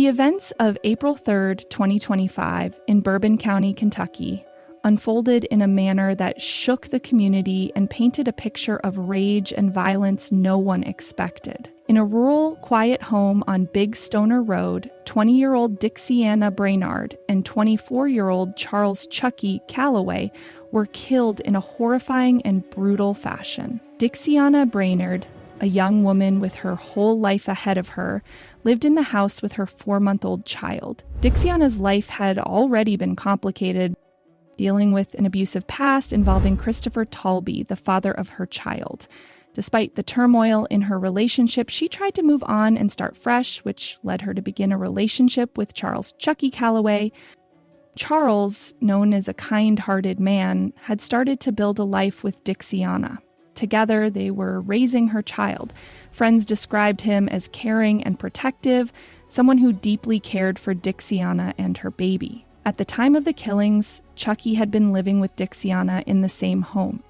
The events of April 3rd, 2025, in Bourbon County, Kentucky, unfolded in a manner that shook the community and painted a picture of rage and violence no one expected. In a rural, quiet home on Big Stoner Road, 20-year-old Dixieana Brainard and 24-year-old Chuckie Callaway were killed in a horrifying and brutal fashion. Dixieana Brainard, a young woman with her whole life ahead of her, lived in the house with her 4-month-old child. Dixieana's life had already been complicated, dealing with an abusive past involving Christopher Taulbee, the father of her child. Despite the turmoil in her relationship, she tried to move on and start fresh, which led her to begin a relationship with Chuckie Callaway. Charles, known as a kind-hearted man, had started to build a life with Dixieana. Together, they were raising her child. Friends described him as caring and protective, someone who deeply cared for Dixieana and her baby. At the time of the killings, Chuckie had been living with Dixieana in the same home.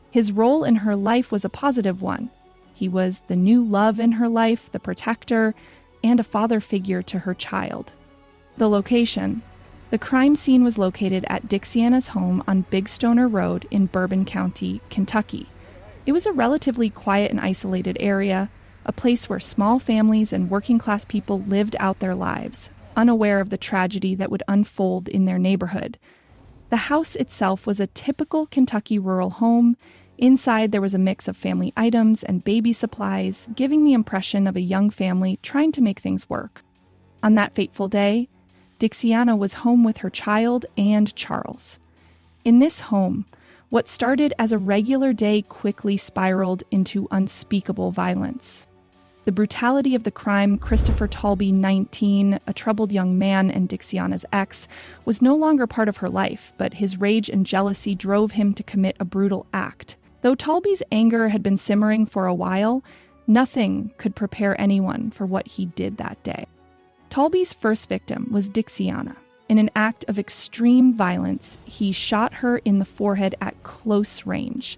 His role in her life was a positive one. He was the new love in her life, the protector, and a father figure to her child. The location. The crime scene was located at Dixieana's home on Big Stoner Road in Bourbon County, Kentucky. It was a relatively quiet and isolated area, a place where small families and working-class people lived out their lives, unaware of the tragedy that would unfold in their neighborhood. The house itself was a typical Kentucky rural home. Inside, there was a mix of family items and baby supplies, giving the impression of a young family trying to make things work. On that fateful day, Dixieana was home with her child and Charles. In this home, what started as a regular day quickly spiraled into unspeakable violence. The brutality of the crime, Christopher Taulbee, 19, a troubled young man and Dixieana's ex, was no longer part of her life, but his rage and jealousy drove him to commit a brutal act. Though Taulbee's anger had been simmering for a while, nothing could prepare anyone for what he did that day. Taulbee's first victim was Dixieana. In an act of extreme violence, he shot her in the forehead at close range.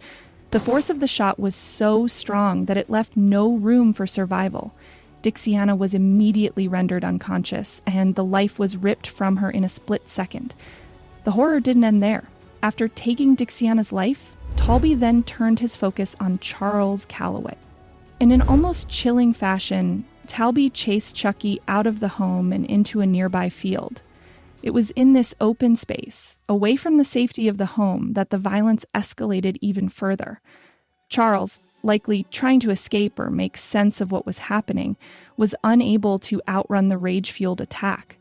The force of the shot was so strong that it left no room for survival. Dixieana was immediately rendered unconscious, and the life was ripped from her in a split second. The horror didn't end there. After taking Dixieana's life, Taulbee then turned his focus on Charles Callaway. In an almost chilling fashion, Taulbee chased Chuckie out of the home and into a nearby field. It was in this open space, away from the safety of the home, that the violence escalated even further. Charles, likely trying to escape or make sense of what was happening, was unable to outrun the rage-fueled attack.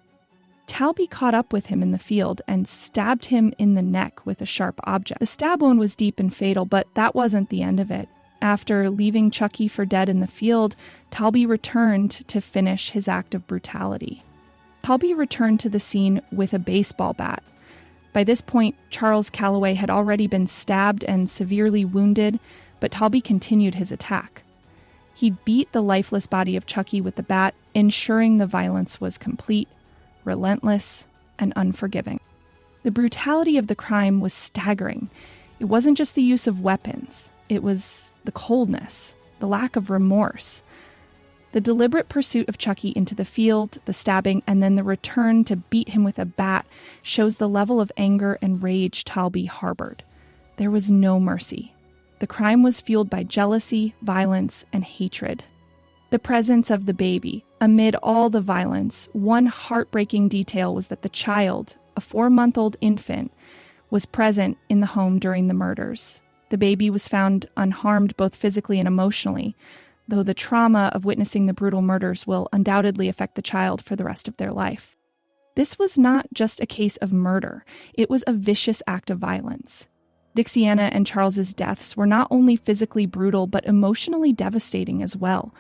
Taulbee caught up with him in the field and stabbed him in the neck with a sharp object. The stab wound was deep and fatal, but that wasn't the end of it. After leaving Chuckie for dead in the field, Taulbee returned to finish his act of brutality. Taulbee returned to the scene with a baseball bat. By this point, Charles Callaway had already been stabbed and severely wounded, but Taulbee continued his attack. He beat the lifeless body of Chuckie with the bat, ensuring the violence was complete, relentless, and unforgiving. The brutality of the crime was staggering. It wasn't just the use of weapons. It was the coldness, the lack of remorse. The deliberate pursuit of Chuckie into the field, the stabbing, and then the return to beat him with a bat shows the level of anger and rage Taulbee harbored. There was no mercy. The crime was fueled by jealousy, violence, and hatred. The presence of the baby. Amid all the violence, one heartbreaking detail was that the child, a 4-month-old infant, was present in the home during the murders. The baby was found unharmed both physically and emotionally, though the trauma of witnessing the brutal murders will undoubtedly affect the child for the rest of their life. This was not just a case of murder. It was a vicious act of violence. Dixieana and Charles's deaths were not only physically brutal, but emotionally devastating as well.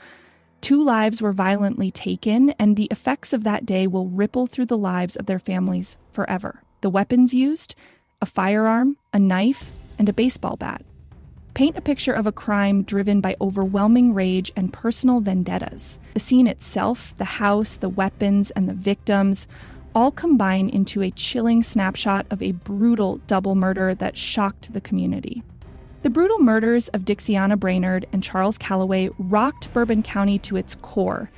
2 lives were violently taken, and the effects of that day will ripple through the lives of their families forever. The weapons used: a firearm, a knife, and a baseball bat. Paint a picture of a crime driven by overwhelming rage and personal vendettas. The scene itself, the house, the weapons, and the victims all combine into a chilling snapshot of a brutal double murder that shocked the community. The brutal murders of Dixieana Brainard and Charles Callaway rocked Bourbon County to its core.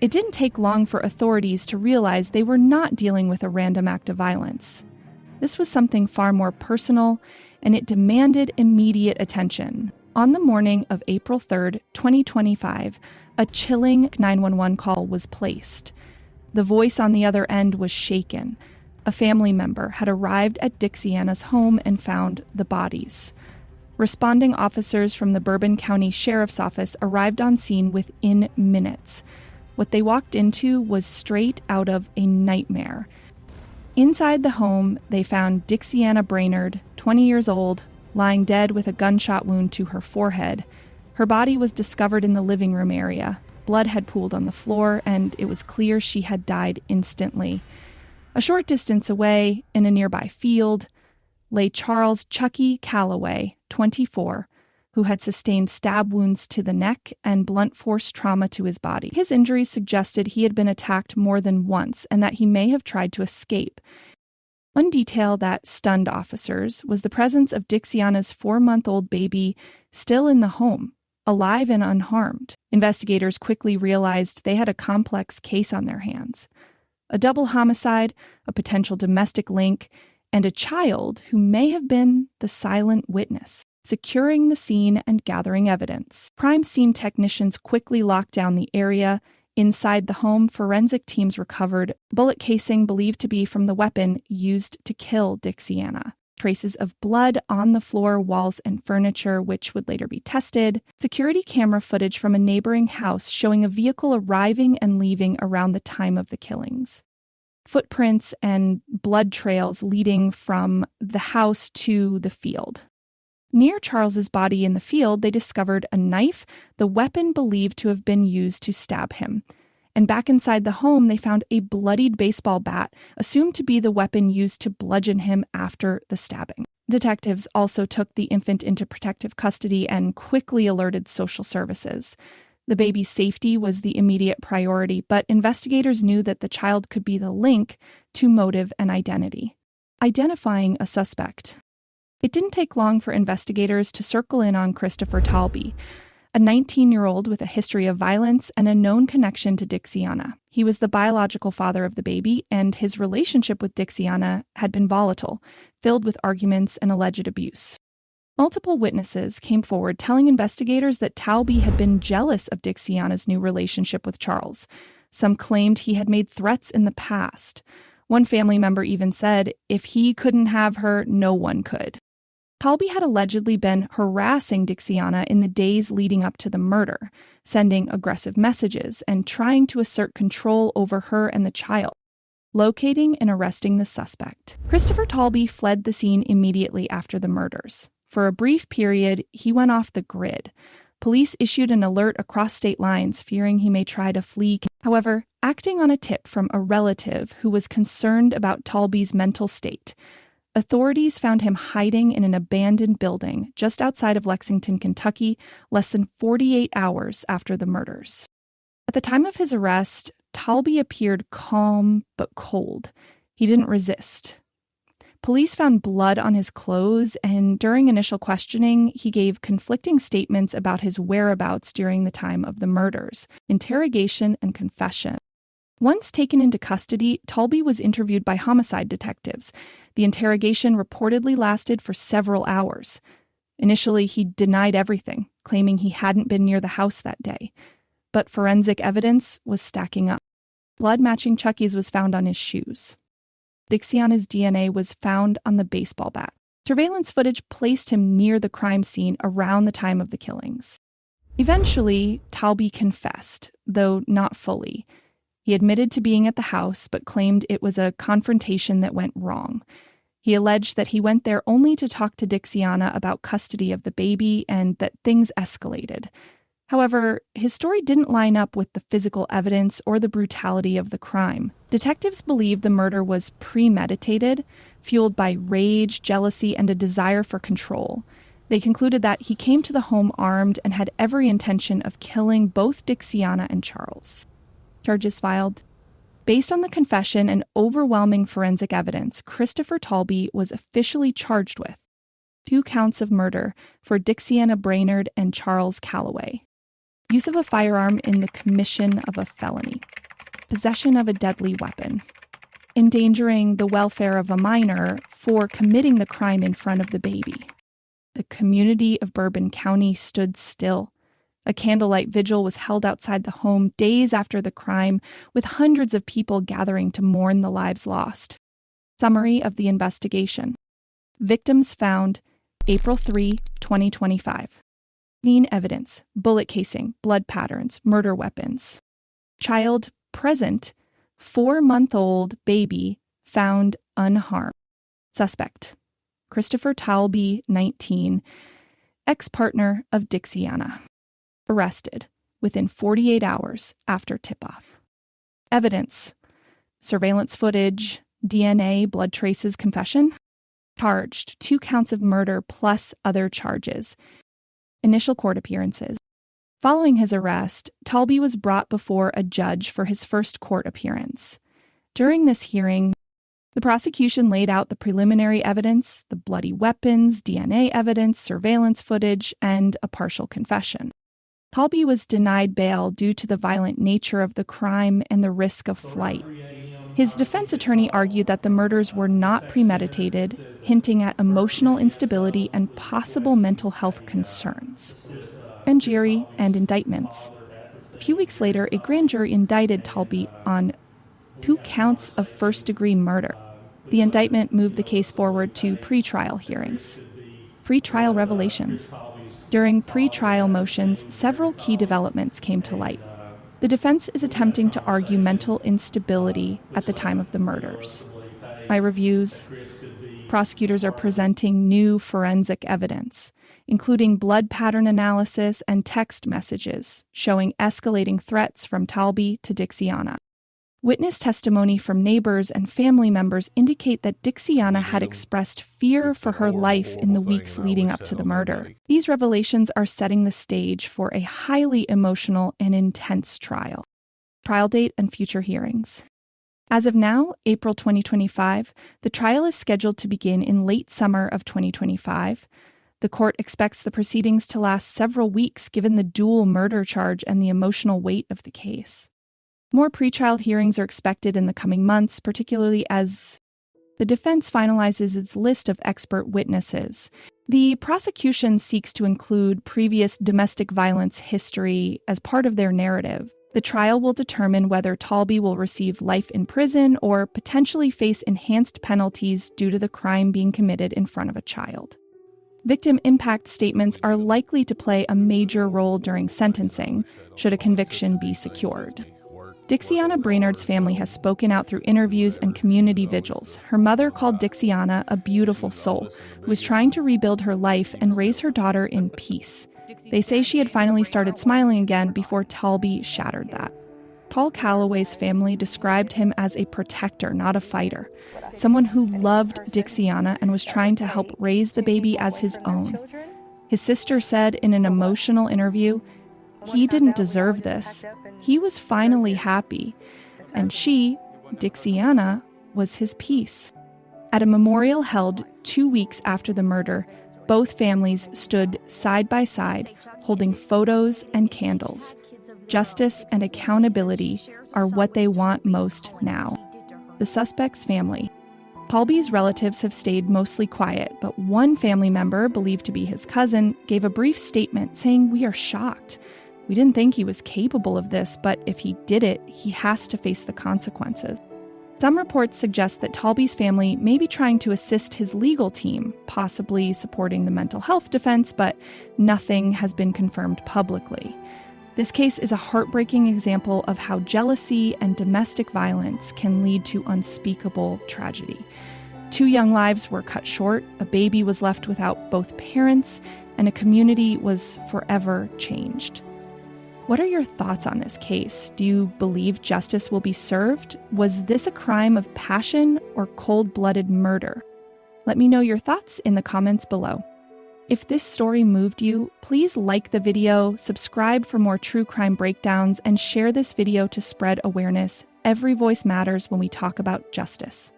It didn't take long for authorities to realize they were not dealing with a random act of violence. This was something far more personal, and it demanded immediate attention. On the morning of April 3rd, 2025, a chilling 911 call was placed. The voice on the other end was shaken. A family member had arrived at Dixieana's home and found the bodies. Responding officers from the Bourbon County Sheriff's Office arrived on scene within minutes. What they walked into was straight out of a nightmare. Inside the home, they found Dixieana Brainard, 20 years old, lying dead with a gunshot wound to her forehead. Her body was discovered in the living room area. Blood had pooled on the floor, and it was clear she had died instantly. A short distance away, in a nearby field, lay Chuckie Callaway, 24, who had sustained stab wounds to the neck and blunt force trauma to his body. His injuries suggested he had been attacked more than once and that he may have tried to escape. One detail that stunned officers was the presence of Dixieana's 4-month-old baby still in the home, alive and unharmed. Investigators quickly realized they had a complex case on their hands. A double homicide, a potential domestic link, and a child who may have been the silent witness, securing the scene and gathering evidence. Crime scene technicians quickly locked down the area. Inside the home, forensic teams recovered bullet casing believed to be from the weapon used to kill Dixieana. Traces of blood on the floor, walls, and furniture, which would later be tested. Security camera footage from a neighboring house showing a vehicle arriving and leaving around the time of the killings. Footprints and blood trails leading from the house to the field. Near Charles's body in the field, they discovered a knife, the weapon believed to have been used to stab him. And back inside the home, they found a bloodied baseball bat, assumed to be the weapon used to bludgeon him after the stabbing. Detectives also took the infant into protective custody and quickly alerted social services. The baby's safety was the immediate priority, but investigators knew that the child could be the link to motive and identity. Identifying a suspect. It didn't take long for investigators to circle in on Christopher Taulbee, a 19-year-old with a history of violence and a known connection to Dixieana. He was the biological father of the baby, and his relationship with Dixieana had been volatile, filled with arguments and alleged abuse. Multiple witnesses came forward telling investigators that Taulbee had been jealous of Dixieana's new relationship with Charles. Some claimed he had made threats in the past. One family member even said, if he couldn't have her, no one could. Taulbee had allegedly been harassing Dixieana in the days leading up to the murder, sending aggressive messages and trying to assert control over her and the child. Locating and arresting the suspect. Christopher Taulbee fled the scene immediately after the murders. For a brief period, he went off the grid. Police issued an alert across state lines, fearing he may try to flee. However, acting on a tip from a relative who was concerned about Taulbee's mental state, authorities found him hiding in an abandoned building just outside of Lexington, Kentucky, less than 48 hours after the murders. At the time of his arrest, Taulbee appeared calm but cold. He didn't resist. Police found blood on his clothes, and during initial questioning, he gave conflicting statements about his whereabouts during the time of the murders, interrogation, and confession. Once taken into custody, Taulbee was interviewed by homicide detectives. The interrogation reportedly lasted for several hours. Initially, he denied everything, claiming he hadn't been near the house that day. But forensic evidence was stacking up. Blood matching Chuckie's was found on his shoes. Dixieana's DNA was found on the baseball bat. Surveillance footage placed him near the crime scene around the time of the killings. Eventually, Taulbee confessed, though not fully. He admitted to being at the house, but claimed it was a confrontation that went wrong. He alleged that he went there only to talk to Dixieana about custody of the baby and that things escalated. However, his story didn't line up with the physical evidence or the brutality of the crime. Detectives believed the murder was premeditated, fueled by rage, jealousy, and a desire for control. They concluded that he came to the home armed and had every intention of killing both Dixieana and Charles. Charges filed. Based on the confession and overwhelming forensic evidence, Christopher Taulbee was officially charged with 2 counts of murder for Dixieana Brainard and Charles Callaway. Use of a firearm in the commission of a felony. possession of a deadly weapon, endangering the welfare of a minor for committing the crime in front of the baby. The community of Bourbon County stood still. A candlelight vigil was held outside the home days after the crime, with hundreds of people gathering to mourn the lives lost. Summary of the investigation. Victims found April 3, 2025. Scene evidence, bullet casing, blood patterns, murder weapons. Child present, 4-month-old baby found unharmed. Suspect, Christopher Taulbee, 19, ex-partner of Dixieana. Arrested within 48 hours after tip-off. Evidence, surveillance footage, DNA, blood traces, confession. Charged 2 counts of murder plus other charges. Initial court appearances. Following his arrest, Taulbee was brought before a judge for his first court appearance. During this hearing, the prosecution laid out the preliminary evidence, the bloody weapons, DNA evidence, surveillance footage, and a partial confession. Taulbee was denied bail due to the violent nature of the crime and the risk of flight. His defense attorney argued that the murders were not premeditated, hinting at emotional instability and possible mental health concerns. Grand jury and indictments. A few weeks later, a grand jury indicted Taulbee on 2 counts of first-degree murder. The indictment moved the case forward to pretrial hearings. Pretrial revelations. During pretrial motions, several key developments came to light. The defense is attempting to argue mental instability at the time of the murders. My reviews, prosecutors are presenting new forensic evidence, including blood pattern analysis and text messages showing escalating threats from Taulbee to Dixieana. Witness testimony from neighbors and family members indicate that Dixieana had expressed fear for her life in the weeks leading up to the murder. These revelations are setting the stage for a highly emotional and intense trial. Trial date and future hearings. As of now, April 2025, the trial is scheduled to begin in late summer of 2025. The court expects the proceedings to last several weeks given the dual murder charge and the emotional weight of the case. More pretrial hearings are expected in the coming months, particularly as the defense finalizes its list of expert witnesses. The prosecution seeks to include previous domestic violence history as part of their narrative. The trial will determine whether Taulbee will receive life in prison or potentially face enhanced penalties due to the crime being committed in front of a child. Victim impact statements are likely to play a major role during sentencing, should a conviction be secured. Dixieana Brainard's family has spoken out through interviews and community vigils. Her mother called Dixieana a beautiful soul who was trying to rebuild her life and raise her daughter in peace. They say she had finally started smiling again before Taulbee shattered that. Chuckie Callaway's family described him as a protector, not a fighter, someone who loved Dixieana and was trying to help raise the baby as his own. His sister said in an emotional interview, "He didn't deserve this. He was finally happy, and she, Dixieana, was his peace." At a memorial held 2 weeks after the murder, both families stood side by side, holding photos and candles. Justice and accountability are what they want most now. The suspect's family. Taulbee's relatives have stayed mostly quiet, but one family member, believed to be his cousin, gave a brief statement saying, "We are shocked. We didn't think he was capable of this, but if he did it, he has to face the consequences." Some reports suggest that Taulbee's family may be trying to assist his legal team, possibly supporting the mental health defense, but nothing has been confirmed publicly. This case is a heartbreaking example of how jealousy and domestic violence can lead to unspeakable tragedy. 2 young lives were cut short, a baby was left without both parents, and a community was forever changed. What are your thoughts on this case? Do you believe justice will be served? Was this a crime of passion or cold-blooded murder? Let me know your thoughts in the comments below. If this story moved you, please like the video, subscribe for more true crime breakdowns, and share this video to spread awareness. Every voice matters when we talk about justice.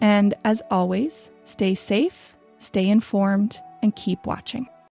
And as always, stay safe, stay informed, and keep watching.